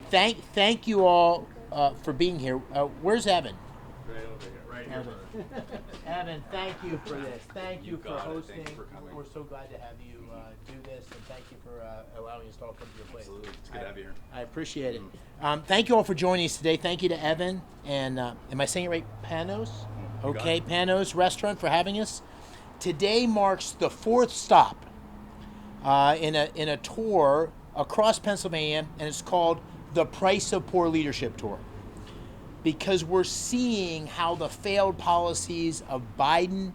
thank you all for being here. Where's Evan? Right over here. Right here, Evan. brother. Evan, thank you for this. Thank you, You for got it. hosting. Thank you for coming. We're so glad to have you do this, and thank you for allowing us to all come to your place. Absolutely. It's good to have you here. I appreciate it. Thank you all for joining us today. Thank you to Evan and am I saying it right? Panos? You got Okay, it. Panos Restaurant for having us. Today marks the fourth stop in a tour across Pennsylvania, and it's called the Price of Poor Leadership Tour, because we're seeing how the failed policies of Biden,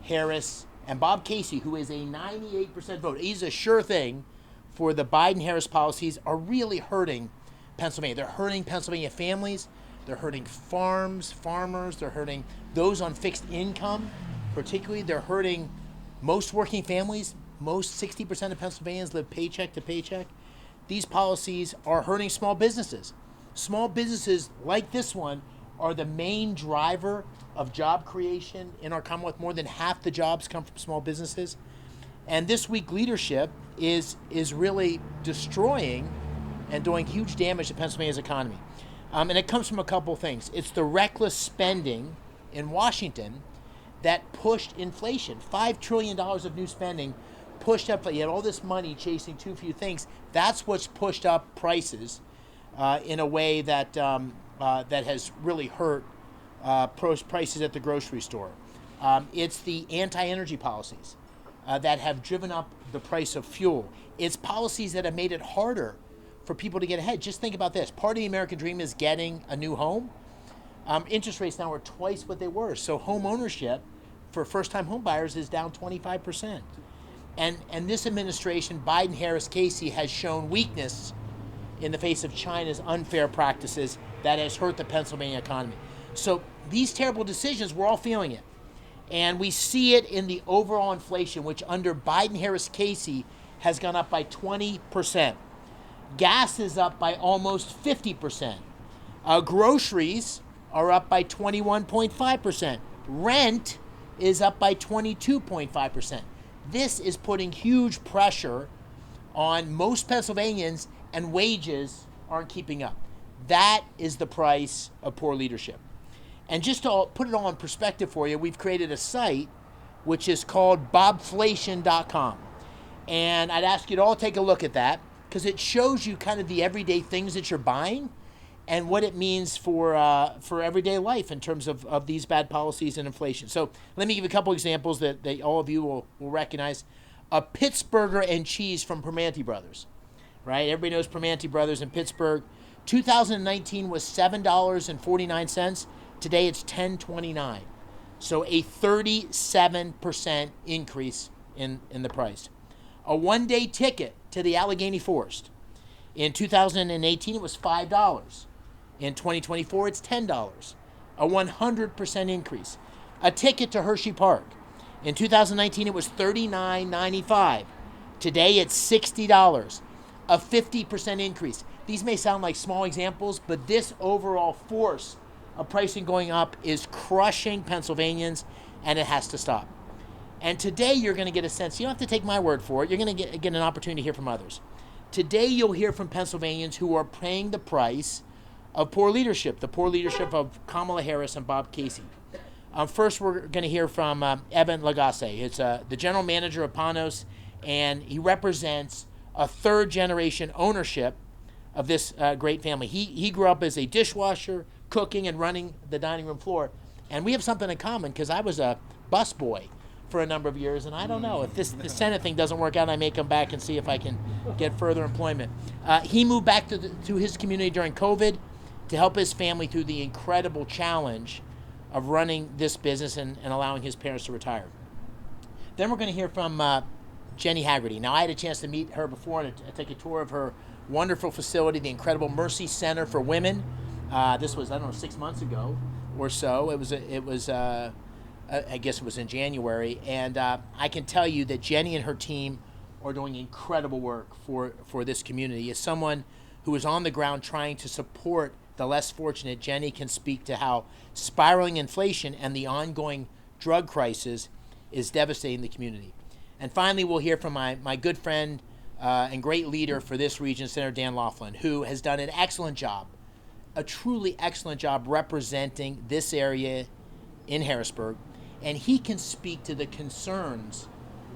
Harris, and Bob Casey, who is a 98% vote, he's a sure thing for the Biden-Harris policies, are really hurting Pennsylvania. They're hurting Pennsylvania families. They're hurting farmers. They're hurting those on fixed income. Particularly, they're hurting most working families. Most 60% of Pennsylvanians live paycheck to paycheck. These policies are hurting small businesses. Small businesses like this one are the main driver of job creation in our Commonwealth. More than half the jobs come from small businesses. And this weak leadership is really destroying and doing huge damage to Pennsylvania's economy. And it comes from a couple things. It's the reckless spending in Washington that pushed inflation. $5 trillion of new spending pushed up. You had all this money chasing too few things. That's what's pushed up prices in a way that that has really hurt prices at the grocery store. It's the anti-energy policies that have driven up the price of fuel. It's policies that have made it harder for people to get ahead. Just think about this. Part of the American dream is getting a new home. Interest rates now are twice what they were. So home ownership for first-time home buyers is down 25%. And this administration, Biden, Harris, Casey, has shown weakness in the face of China's unfair practices that has hurt the Pennsylvania economy. So these terrible decisions, we're all feeling it. And we see it in the overall inflation, which under Biden, Harris, Casey has gone up by 20%. Gas is up by almost 50%. Groceries are up by 21.5%. Rent is up by 22.5%. This is putting huge pressure on most Pennsylvanians, and wages aren't keeping up. That is the price of poor leadership. And just to put it all in perspective for you, we've created a site which is called bobflation.com. And I'd ask you to all take a look at that, because it shows you kind of the everyday things that you're buying and what it means for everyday life in terms of these bad policies and inflation. So let me give you a couple examples that all of you will recognize. A Pittsburgher and cheese from Primanti Brothers, right? Everybody knows Primanti Brothers in Pittsburgh. 2019 was $7.49. Today it's $10.29. So a 37% increase in the price. A one-day ticket to the Allegheny Forest. In 2018, it was $5. In 2024, it's $10. A 100% increase. A ticket to Hershey Park. In 2019, it was $39.95. Today, it's $60. A 50% increase. These may sound like small examples, but this overall force of pricing going up is crushing Pennsylvanians, and it has to stop. And today you're going to get a sense, you don't have to take my word for it, you're going to get an opportunity to hear from others. Today you'll hear from Pennsylvanians who are paying the price of poor leadership, the poor leadership of Kamala Harris and Bob Casey. First we're going to hear from Evan Lagasse. It's the general manager of Panos, and he represents a third generation ownership of this great family. He grew up as a dishwasher, cooking and running the dining room floor. And we have something in common, because I was a busboy for a number of years, and I don't know if the Senate thing doesn't work out, I may come back and see if I can get further employment. He moved back to his community during COVID to help his family through the incredible challenge of running this business and allowing his parents to retire. Then we're going to hear from Jenny Haggerty. Now, I had a chance to meet her before and take a tour of her wonderful facility, the incredible Mercy Center for Women. This was, 6 months ago or so. I guess it was in January, and I can tell you that Jenny and her team are doing incredible work for this community. As someone who is on the ground trying to support the less fortunate, Jenny can speak to how spiraling inflation and the ongoing drug crisis is devastating the community. And finally, we'll hear from my good friend, and great leader for this region, Senator Dan Laughlin, who has done an excellent job, a truly excellent job representing this area in Harrisburg. And he can speak to the concerns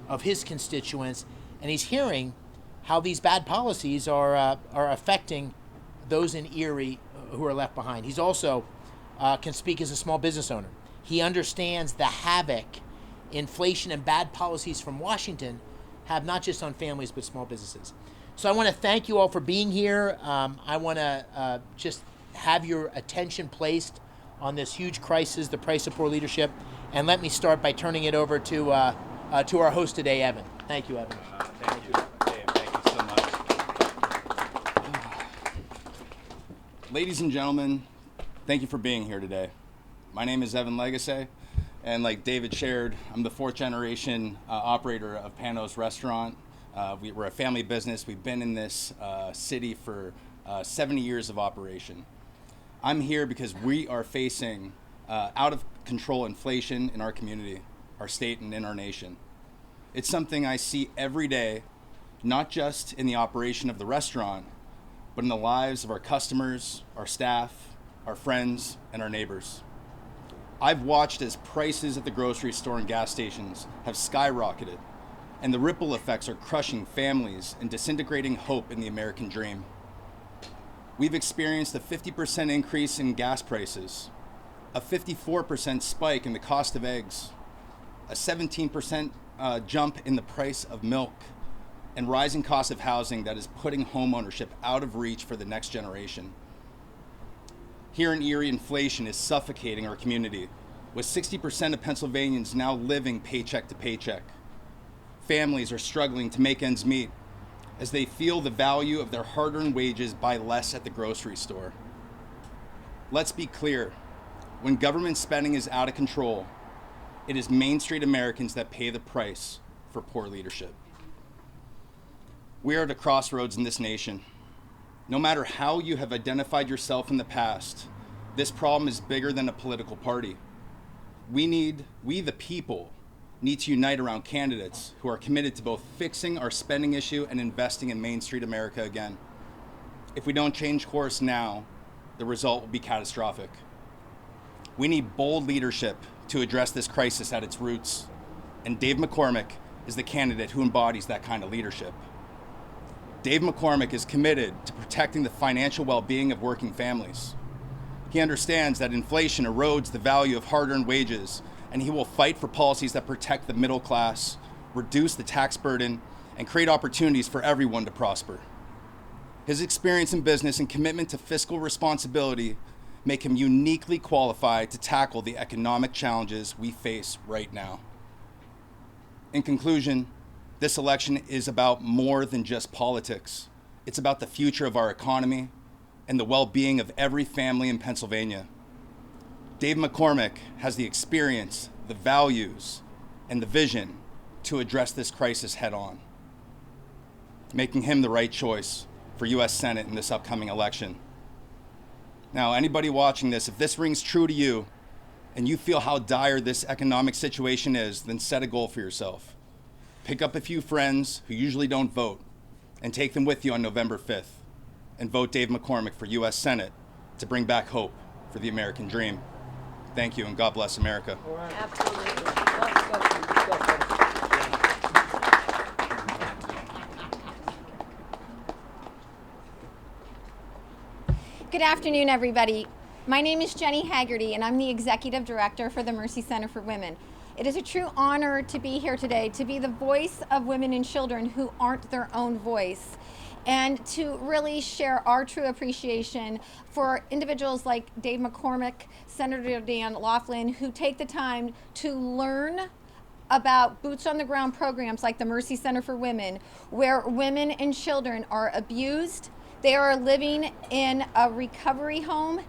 of his constituents, and he's hearing how these bad policies are affecting those in Erie who are left behind. He's also can speak as a small business owner. He understands the havoc inflation and bad policies from Washington have not just on families but small businesses. So I want to thank you all for being here. I want to just have your attention placed on this huge crisis, the price of poor leadership. And let me start by turning it over to our host today, Evan. Thank you, Evan. Thank you, Dave. Thank you so much. Ladies and gentlemen, thank you for being here today. My name is Evan Legacy, and like David shared, I'm the fourth generation operator of Pano's Restaurant. We're a family business. We've been in this city for 70 years of operation. I'm here because we are facing out of control inflation in our community, our state, and in our nation. It's something I see every day, not just in the operation of the restaurant, but in the lives of our customers, our staff, our friends, and our neighbors. I've watched as prices at the grocery store and gas stations have skyrocketed, and the ripple effects are crushing families and disintegrating hope in the American dream. We've experienced a 50% increase in gas prices, a 54% spike in the cost of eggs, a 17% jump in the price of milk, and rising costs of housing that is putting home ownership out of reach for the next generation. Here in Erie, inflation is suffocating our community, with 60% of Pennsylvanians now living paycheck to paycheck. Families are struggling to make ends meet as they feel the value of their hard-earned wages buy less at the grocery store. Let's be clear. When government spending is out of control, it is Main Street Americans that pay the price for poor leadership. We are at a crossroads in this nation. No matter how you have identified yourself in the past, this problem is bigger than a political party. We the people, need to unite around candidates who are committed to both fixing our spending issue and investing in Main Street America again. If we don't change course now, the result will be catastrophic. We need bold leadership to address this crisis at its roots, and Dave McCormick is the candidate who embodies that kind of leadership. Dave McCormick is committed to protecting the financial well-being of working families. He understands that inflation erodes the value of hard-earned wages, and he will fight for policies that protect the middle class, reduce the tax burden, and create opportunities for everyone to prosper. His experience in business and commitment to fiscal responsibility make him uniquely qualified to tackle the economic challenges we face right now. In conclusion, this election is about more than just politics. It's about the future of our economy and the well-being of every family in Pennsylvania. Dave McCormick has the experience, the values, and the vision to address this crisis head-on, making him the right choice for U.S. Senate in this upcoming election. Now, anybody watching this, if this rings true to you and you feel how dire this economic situation is, then set a goal for yourself. Pick up a few friends who usually don't vote and take them with you on November 5th and vote Dave McCormick for U.S. Senate to bring back hope for the American dream. Thank you, and God bless America. Absolutely. Good afternoon, everybody. My name is Jenny Haggerty, and I'm the Executive Director for the Mercy Center for Women. It is a true honor to be here today, to be the voice of women and children who aren't their own voice, and to really share our true appreciation for individuals like Dave McCormick, Senator Dan Laughlin, who take the time to learn about boots on the ground programs like the Mercy Center for Women, where women and children are abused, they are living in a recovery home,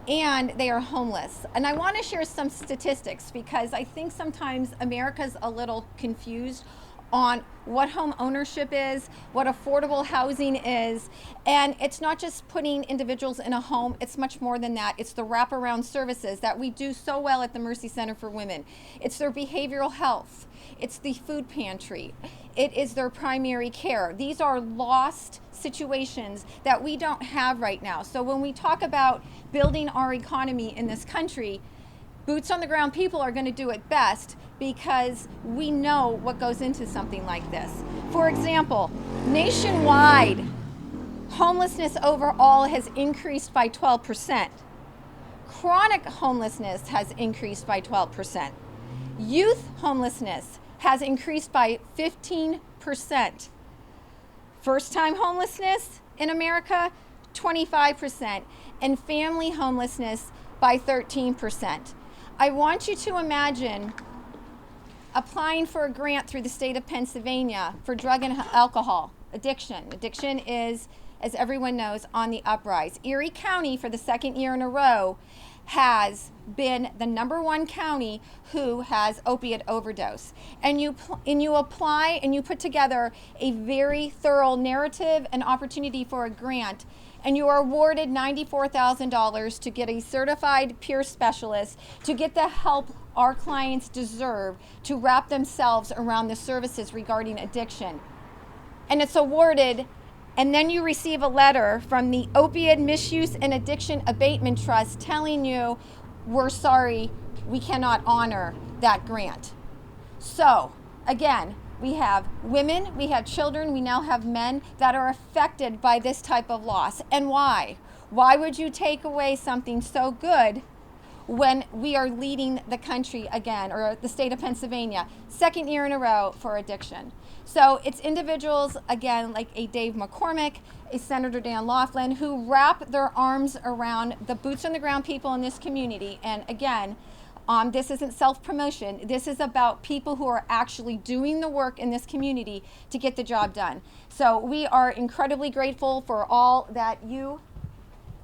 and they are homeless. And I want to share some statistics because I think sometimes America's a little confused on what home ownership is, what affordable housing is. And it's not just putting individuals in a home, it's much more than that. It's the wraparound services that we do so well at the Mercy Center for Women. It's their behavioral health. It's the food pantry. It is their primary care. These are lost situations that we don't have right now. So when we talk about building our economy in this country, boots on the ground people are going to do it best because we know what goes into something like this. For example, nationwide, homelessness overall has increased by 12%. Chronic homelessness has increased by 12%. Youth homelessness has increased by 15%. First-time homelessness in America, 25%. And family homelessness by 13%. I want you to imagine applying for a grant through the state of Pennsylvania for drug and alcohol addiction. Addiction is, as everyone knows, on the uprise. Erie County, for the second year in a row, has been the #1 county who has opiate overdose. And you apply and you put together a very thorough narrative and opportunity for a grant, and you are awarded $94,000 to get a certified peer specialist to get the help our clients deserve to wrap themselves around the services regarding addiction. And it's awarded, and then you receive a letter from the Opioid Misuse and Addiction Abatement Trust telling you, we're sorry, we cannot honor that grant. So, again, we have women, we have children, we now have men that are affected by this type of loss. And why? Why would you take away something so good when we are leading the country again, or the state of Pennsylvania, second year in a row for addiction? So it's individuals, again, like a Dave McCormick, a Senator Dan Laughlin, who wrap their arms around the boots on the ground people in this community. And again, this isn't self-promotion. This is about people who are actually doing the work in this community to get the job done. So we are incredibly grateful for all that you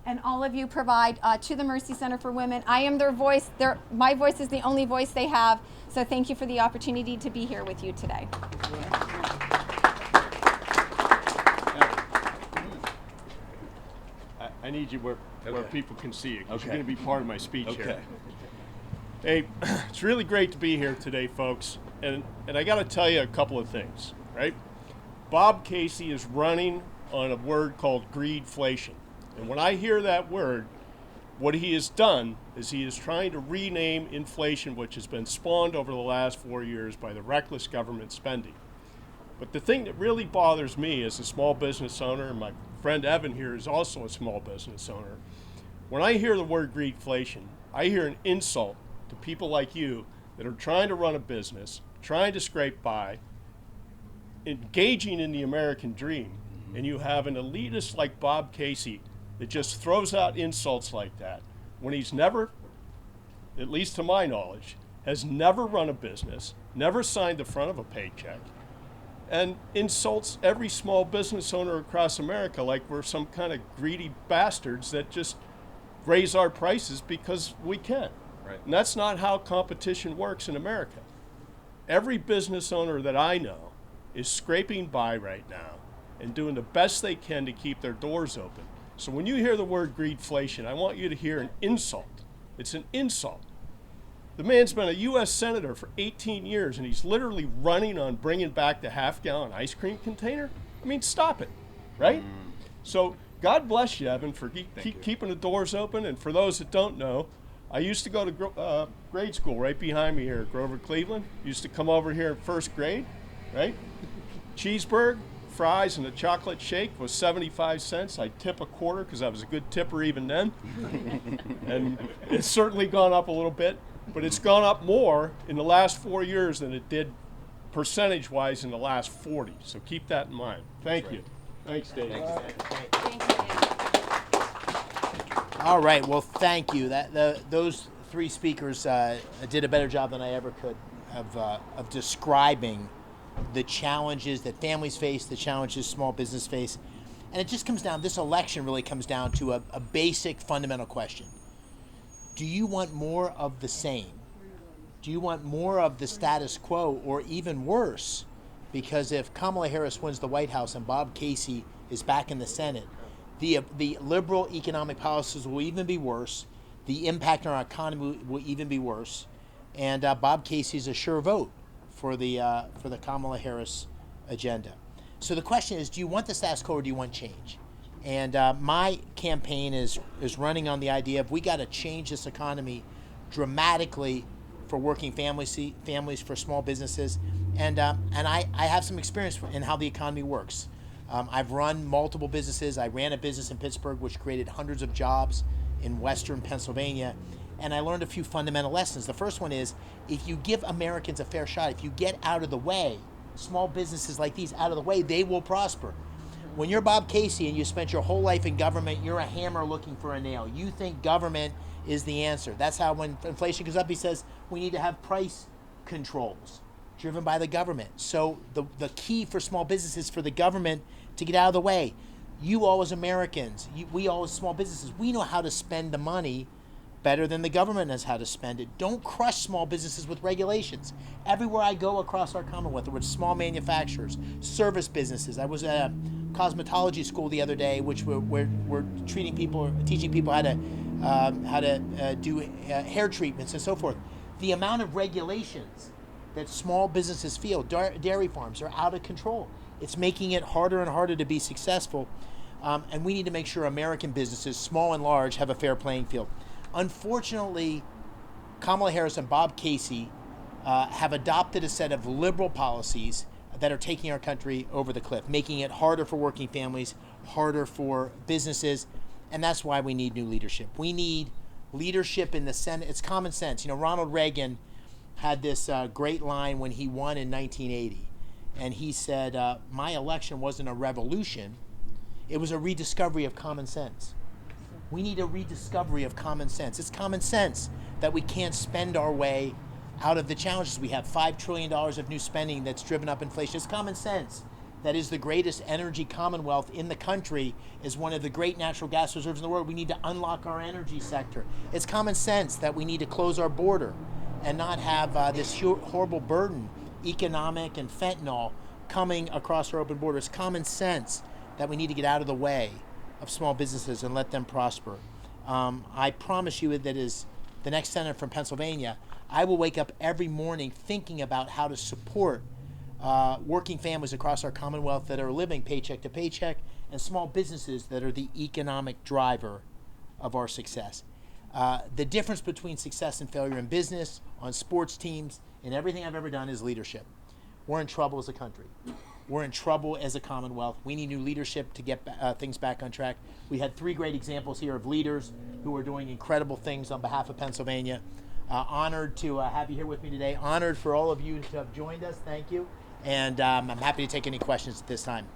and all of you provide to the Mercy Center for Women. I am their voice. My voice is the only voice they have. So thank you for the opportunity to be here with you today. I need you where people can see you, because Okay. you're going to be part of my speech Okay. here. Hey, it's really great to be here today, folks. And I got to tell you a couple of things, right? Bob Casey is running on a word called greedflation. And when I hear that word, what he has done is he is trying to rename inflation, which has been spawned over the last 4 years by the reckless government spending. But the thing that really bothers me as a small business owner, and my friend Evan here is also a small business owner, when I hear the word greedflation, I hear an insult to people like you that are trying to run a business, trying to scrape by, engaging in the American dream, and you have an elitist like Bob Casey that just throws out insults like that when he's never, at least to my knowledge, has never run a business, never signed the front of a paycheck, and insults every small business owner across America like we're some kind of greedy bastards that just raise our prices because we can. Right. And that's not how competition works in America. Every business owner that I know is scraping by right now and doing the best they can to keep their doors open. So when you hear the word greedflation, I want you to hear an insult. It's an insult. The man's been a U.S. Senator for 18 years, and he's literally running on bringing back the half-gallon ice cream container. I mean, stop it, right? So God bless you, Evan, for keeping the doors open. And for those that don't know, I used to go to grade school right behind me here at Grover Cleveland. Used to come over here in first grade, right? Cheeseburger, fries, and a chocolate shake was 75 cents. I'd tip a quarter because I was a good tipper even then. And it's certainly gone up a little bit, but it's gone up more in the last 4 years than it did percentage-wise in the last 40. So keep that in mind. Thank you. Thanks, Dave. All right. Well, thank you. Those three speakers did a better job than I ever could of describing the challenges that families face, the challenges small business face. And it just comes down, this election really comes down to a basic fundamental question. Do you want more of the same? Do you want more of the status quo, or even worse, because if Kamala Harris wins the White House and Bob Casey is back in the Senate, the liberal economic policies will even be worse. The impact on our economy will even be worse, and Bob Casey's a sure vote for the Kamala Harris agenda. So the question is, do you want the status quo or do you want change? And my campaign is running on the idea of we got to change this economy dramatically for working families, for small businesses, and I have some experience in how the economy works. I've run multiple businesses. I ran a business in Pittsburgh which created hundreds of jobs in Western Pennsylvania, and I learned a few fundamental lessons. The first one is, if you give Americans a fair shot, if you get out of the way, small businesses like these out of the way, they will prosper. When you're Bob Casey and you spent your whole life in government, you're a hammer looking for a nail. You think government is the answer. That's how when inflation goes up, he says we need to have price controls driven by the government. So the key for small businesses is for the government to get out of the way. You all as Americans, we all as small businesses, we know how to spend the money better than the government knows how to spend it. Don't crush small businesses with regulations. Everywhere I go across our Commonwealth, there were small manufacturers, service businesses. I was at a cosmetology school the other day, which we're teaching people how to do hair treatments and so forth. The amount of regulations that small businesses feel, dairy farms, are out of control. It's making it harder and harder to be successful, and we need to make sure American businesses, small and large, have a fair playing field. Unfortunately, Kamala Harris and Bob Casey have adopted a set of liberal policies that are taking our country over the cliff, making it harder for working families, harder for businesses, and that's why we need new leadership. We need leadership in the Senate. It's common sense. You know, Ronald Reagan had this great line when he won in 1980. And he said, my election wasn't a revolution, it was a rediscovery of common sense. We need a rediscovery of common sense. It's common sense that we can't spend our way out of the challenges we have. $5 trillion of new spending that's driven up inflation. It's common sense that is the greatest energy commonwealth in the country, is one of the great natural gas reserves in the world. We need to unlock our energy sector. It's common sense that we need to close our border and not have this horrible burden, economic and fentanyl, coming across our open border. It's common sense that we need to get out of the way of small businesses and let them prosper. I promise you that as the next senator from Pennsylvania, I will wake up every morning thinking about how to support working families across our Commonwealth that are living paycheck to paycheck, and small businesses that are the economic driver of our success. The difference between success and failure in business, on sports teams, in everything I've ever done is leadership. We're in trouble as a country. We're in trouble as a Commonwealth. We need new leadership to get things back on track. We had 3 great examples here of leaders who are doing incredible things on behalf of Pennsylvania. Honored to have you here with me today. Honored for all of you to have joined us. Thank you. And I'm happy to take any questions at this time.